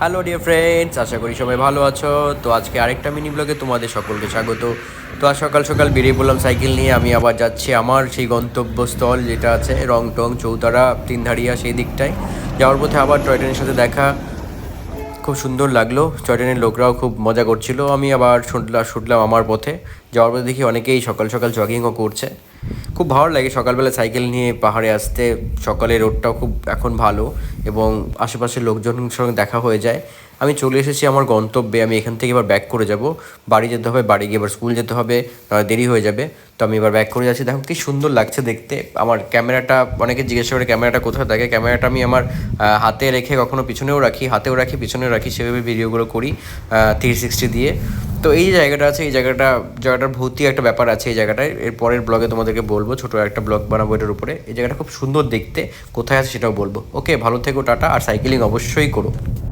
Hello dear friends, আশা করি সবাই ভালো আছো। তো আজকে আরেকটা মিনি ব্লগে তোমাদের সকলকে স্বাগত। তো আজ সকাল সকাল বেরিয়ে পড়লাম সাইকেল নিয়ে। আমি আবার যাচ্ছি আমার সেই গন্তব্যস্থল যেটা আছে রংটং চৌতারা তিনধারিয়া, সেই দিকটায় যাওয়ার পথে আবার টয় ট্রেনের সাথে দেখা। খুব সুন্দর লাগলো, টয় ট্রেনের লোকরাও খুব মজা করছিল। আমি আবার ছুটলাম আমার পথে। যাওয়ার পথে দেখি অনেকেই সকাল সকাল জগিংও করছে। খুব ভালো লাগে সকালবেলা সাইকেল নিয়ে পাহাড়ে আসতে। সকালে রোডটাও খুব এখন ভালো এবং আশেপাশের লোকজনের সঙ্গে দেখা হয়ে যায়। আমি চলে এসেছি আমার গন্তব্যে। আমি এখান থেকে এবার ব্যাক করে যাব, বাড়ি যেতে হবে। বাড়ি গিয়ে এবার স্কুল যেতে হবে, দেরি হয়ে যাবে। তো আমি এবার ব্যাক করে যাচ্ছি। দেখো কি সুন্দর লাগছে দেখতে। আমার ক্যামেরাটা, অনেকে জিজ্ঞাসা করে ক্যামেরাটা কোথায় থাকে। ক্যামেরাটা আমি আমার হাতে রেখে কখনো পিছনেও রাখি, হাতেও রাখি, পিছনেও রাখি, সেভাবে ভিডিওগুলো করি 360 দিয়ে। তো এই যে জায়গাটা আছে, এই জায়গাটার ভৌতিক একটা ব্যাপার আছে এই জায়গাটায়। এর পরের ব্লগে তোমাদেরকে বলবো, ছোটো একটা ব্লগ বানাবো এটার উপরে। এই জায়গাটা খুব সুন্দর দেখতে, কোথায় আছে সেটাও বলবো। ওকে, ভালো থেকো, টাটা। আর সাইকেলিং অবশ্যই করো।